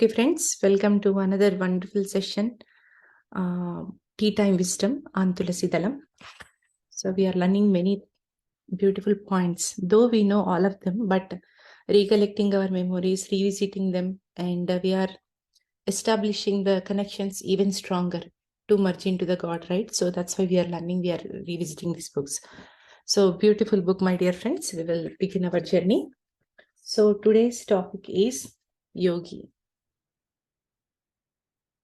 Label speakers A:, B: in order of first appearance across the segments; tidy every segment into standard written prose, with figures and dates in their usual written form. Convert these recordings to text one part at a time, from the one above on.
A: Okay, friends, welcome to another wonderful session, Tea Time Wisdom on Tulasidalam. So we are learning many beautiful points, though we know all of them, but recollecting our memories, revisiting them, and we are establishing the connections even stronger to merge into the God, right? So that's why we are learning, we are revisiting these books. So beautiful book, my dear friends. We will begin our journey. So today's topic is yogi.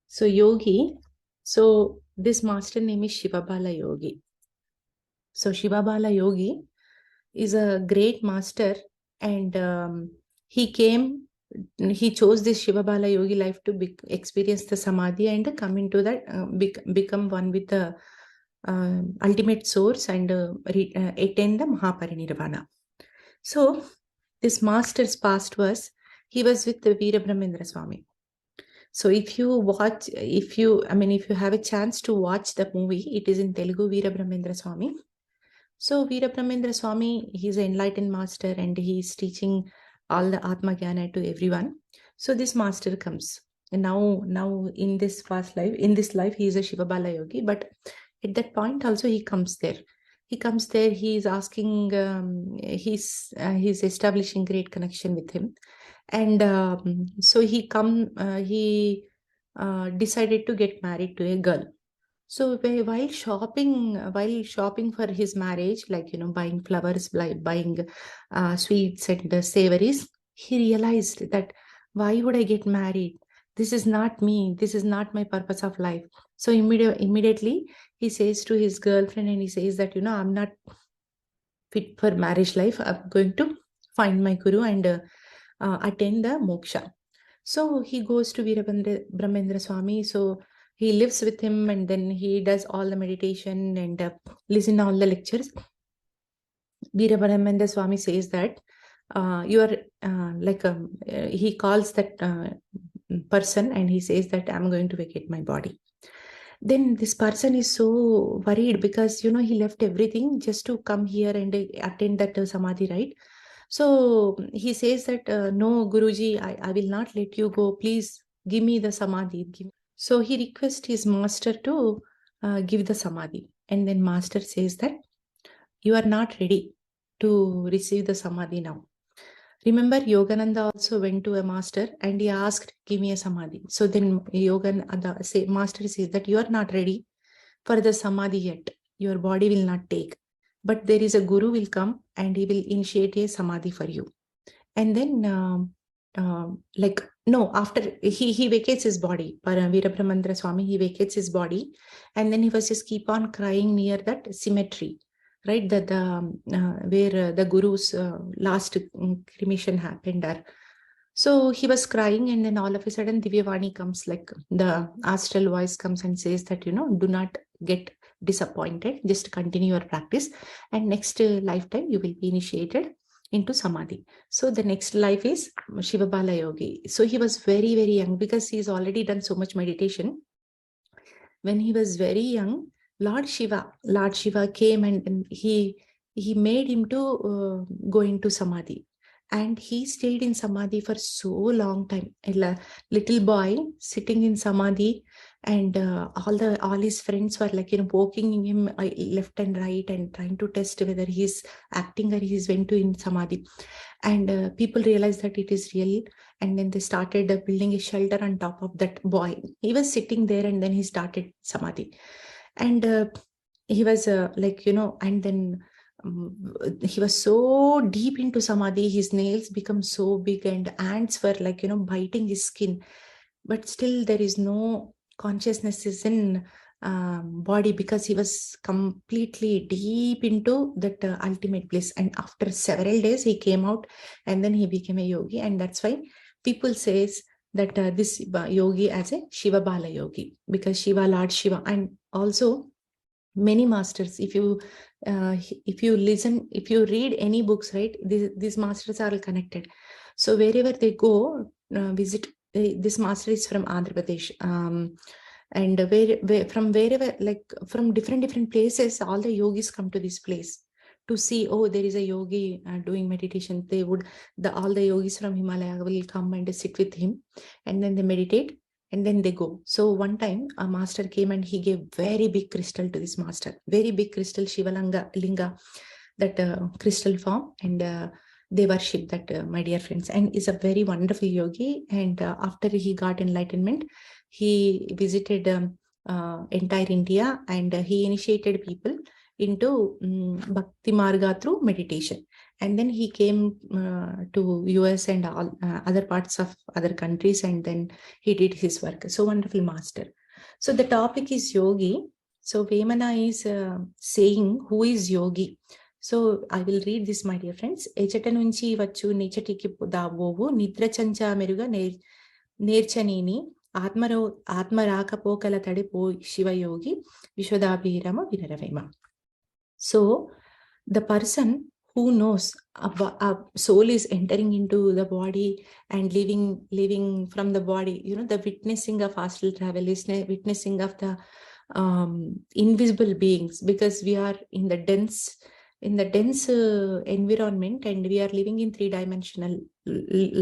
A: So yogi, so this master name is Shiva Bala Yogi. So Shiva Bala Yogi is a great master, and he chose this Shiva Bala Yogi life to experience the samadhi and come into that, become one with the ultimate source and attain the Mahaparinirvana. So this master's past was, he was with the Veera Brahmendra Swami. So if you have a chance to watch the movie, it is in Telugu, Veera Brahmendra Swami. So Veera Brahmendra Swami, he's an enlightened master and he's teaching all the Atma Jnana to everyone. So this master comes. And now in this life, he is a Shiva Bala Yogi, but at that point also he comes there. He is asking, he's establishing great connection with him. And so he decided to get married to a girl. So while shopping for his marriage, like, buying flowers, buying sweets and savories, he realized that, why would I get married? This is not me. This is not my purpose of life. So immediately he says to his girlfriend, and he says that, I'm not fit for marriage life. I'm going to find my guru and attain the moksha. So he goes to Veera Brahmendra Swami. So he lives with him, and then he does all the meditation and listen to all the lectures. Veera Brahmendra Swami says that he calls that person and he says that, I'm going to vacate my body. Then this person is so worried because, he left everything just to come here and attend that samadhi, right? So he says that, no, Guruji, I will not let you go. Please give me the samadhi. So he requests his master to give the samadhi. And then master says that, you are not ready to receive the samadhi now. Remember, Yogananda also went to a master and he asked, give me a samadhi. So then master says that, you are not ready for the samadhi yet. Your body will not take. But there is a guru will come and he will initiate a samadhi for you. And then, after he vacates his body, Veera Brahmendra Swami, he vacates his body. And then he was just keep on crying near that cemetery, right? Where the guru's last cremation happened there. So he was crying, and then all of a sudden Divyavani comes, like the astral voice comes and says that, do not get disappointed, just continue your practice, and next lifetime you will be initiated into samadhi. So the next life is Shiva Bala Yogi. So he was very, very young because he's already done so much meditation. When he was very young, Lord Shiva came and he made him to go into samadhi. And he stayed in samadhi for so long time. A little boy sitting in samadhi, and all his friends were like, poking him left and right and trying to test whether he's acting or he's went to in samadhi. And people realized that it is real. And then they started building a shelter on top of that boy. He was sitting there, and then he started samadhi. And he was and then he was so deep into samadhi, his nails become so big and ants were biting his skin. But still there is no consciousness is in body, because he was completely deep into that ultimate bliss. And after several days he came out, and then he became a yogi. And that's why people says that this yogi as a Shiva Bala Yogi, because Shiva, Lord Shiva. And also many masters, if you read any books, right, these masters are all connected. So wherever they go visit, this master is from Andhra Pradesh, and from wherever, like from different places, all the yogis come to this place to see, oh, there is a yogi doing meditation. They would, all the yogis from Himalaya will come and sit with him, and then they meditate, and then they go. So one time a master came and he gave very big crystal to this master, very big crystal, Shiva Linga, that crystal form, and they worship that, my dear friends, and is a very wonderful yogi. And after he got enlightenment, he visited entire India, and he initiated people into Bhakti Marga through meditation. And then he came to US and all other parts of other countries, and then he did his work. So wonderful master. So the topic is yogi. So Vemana is saying who is yogi. So I will read this, my dear friends. Echata nunchi vachu nichatiki davovu nidra chancha meruga నేర్చనీని ఆత్మరాకపోకల తడిపో Shivayogi విశ్వదాభిరామ వినరవేమ. So the person who knows a soul is entering into the body and living from the body, the witnessing of astral travel is witnessing of the invisible beings, because we are in the dense environment, and we are living in 3-dimensional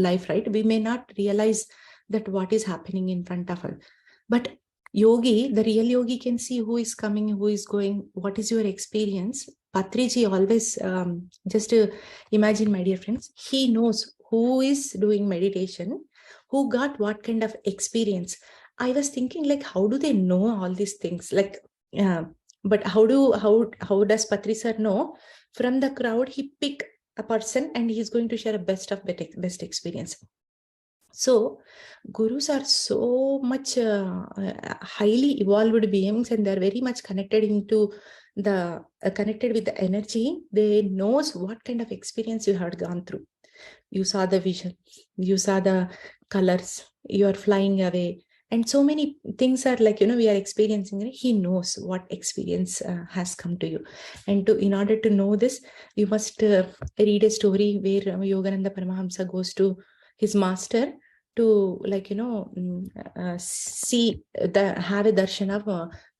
A: life, right? We may not realize that what is happening in front of us, but yogi, the real yogi, can see who is coming, who is going, what is your experience. Patriji always, just imagine, my dear friends, he knows who is doing meditation, who got what kind of experience. I was thinking, like, how do they know all these things? Like, but how does Patri sir know? From the crowd, he pick a person and he's going to share a best experience. So gurus are so much highly evolved beings, and they're very much connected with the energy. They knows what kind of experience you had gone through. You saw the vision, you saw the colors, you are flying away, and so many things are like, we are experiencing it. He knows what experience has come to you. And in order to know this, you must read a story where Yogananda Paramahamsa goes to his master to, like, have a darshan of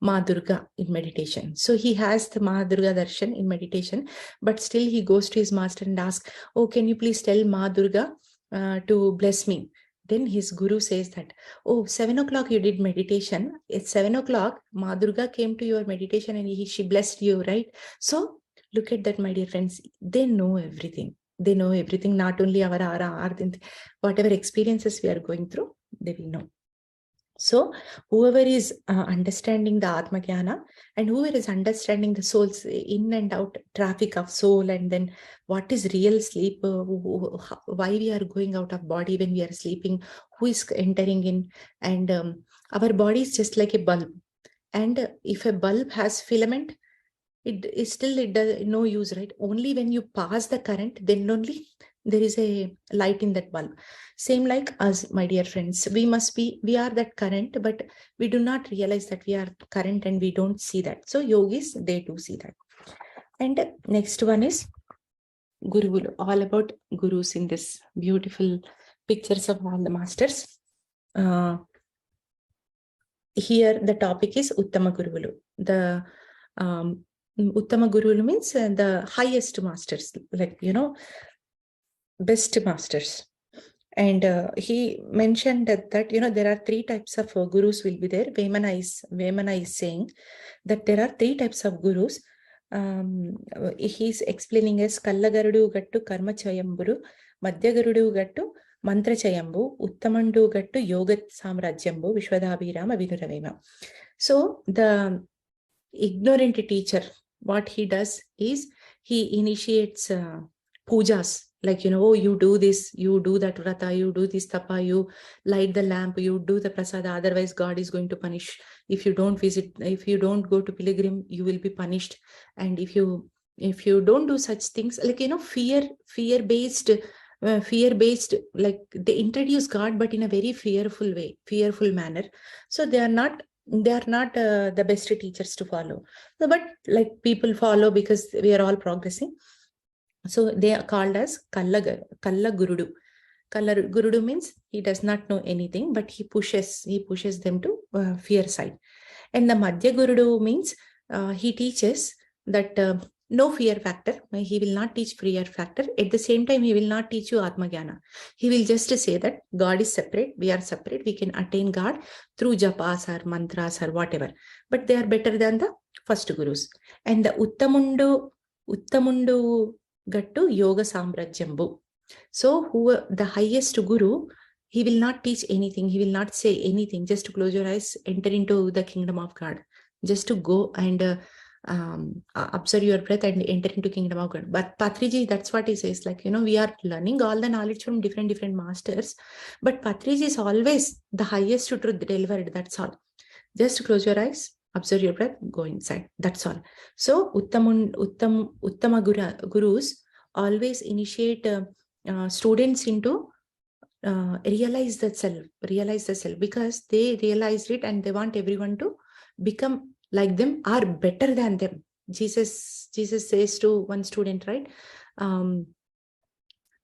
A: Ma Durga in meditation. So he has the Ma Durga darshan in meditation, but still he goes to his master and asks, oh, can you please tell Ma Durga to bless me? Then his guru says that, oh, 7 o'clock you did meditation. At 7 o'clock, Ma Durga came to your meditation and she blessed you, right? So look at that, my dear friends. They know everything. They know everything, not only our whatever experiences we are going through, they will know. So whoever is understanding the Atma Jnana, and whoever is understanding the soul's in and out traffic of soul, and then what is real sleep, why we are going out of body when we are sleeping, who is entering in, and our body is just like a bulb. And if a bulb has filament, it does no use, right? Only when you pass the current, then only there is a light in that bulb. Same like us, my dear friends, we are that current, but we do not realize that we are current, and we don't see that. So yogis, they do see that. And next one is Guru, all about gurus in this beautiful pictures of all the masters. Here the topic is Uttama Guruvulu. The Uttama Guruvulu means the highest masters, like, best masters. And he mentioned that there are 3 types of gurus will be there. Vemana is saying that there are 3 types of gurus. He's explaining as Kallagarudu gattu Karma Chayamburu, Madhyagarudu gattu Mantra Chayambu, Uttamandu gattu Yoga Samrajyambu, Vishwadabhirama Vinuravema. So the ignorant teacher, what he does is he initiates pujas, like, oh, you do this, you do that vrata, you do this tapa, you light the lamp, you do the prasada, otherwise God is going to punish. If you don't go to pilgrim, you will be punished. And if you don't do such things, like, fear based, like, they introduce God, but in a very fearful manner. So they are not the best teachers to follow. But like, people follow because we are all progressing. So they are called as Kalla Gurudu. Kalla Gurudu means he does not know anything, but he pushes them to fear side. And the Madhya Gurudu means he teaches that no fear factor. He will not teach fear factor. At the same time, he will not teach you Atma Jnana. He will just say that God is separate, we are separate, we can attain God through japas or mantras or whatever. But they are better than the first gurus. And the Uttamundu Gattu Yoga Samrajyambu. So who the highest guru, he will not teach anything. He will not say anything. Just to close your eyes, enter into the kingdom of God. Just to go and observe your breath and enter into kingdom of God. But Patriji, that's what he says. Like, we are learning all the knowledge from different masters. But Patriji is always the highest truth delivered. That's all. Just close your eyes, observe your breath, go inside. That's all. So Uttama gurus always initiate students into realize the self, because they realized it and they want everyone to become like them or better than them. Jesus says to one student, right?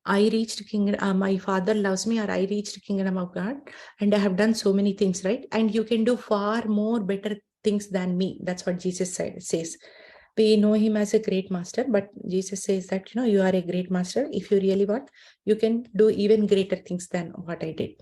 A: I reached kingdom, my father loves me, or I reached kingdom of God and I have done so many things, right? And you can do far more better things than me. That's what Jesus says. We know him as a great master, but Jesus says that, you are a great master. If you really want, you can do even greater things than what I did.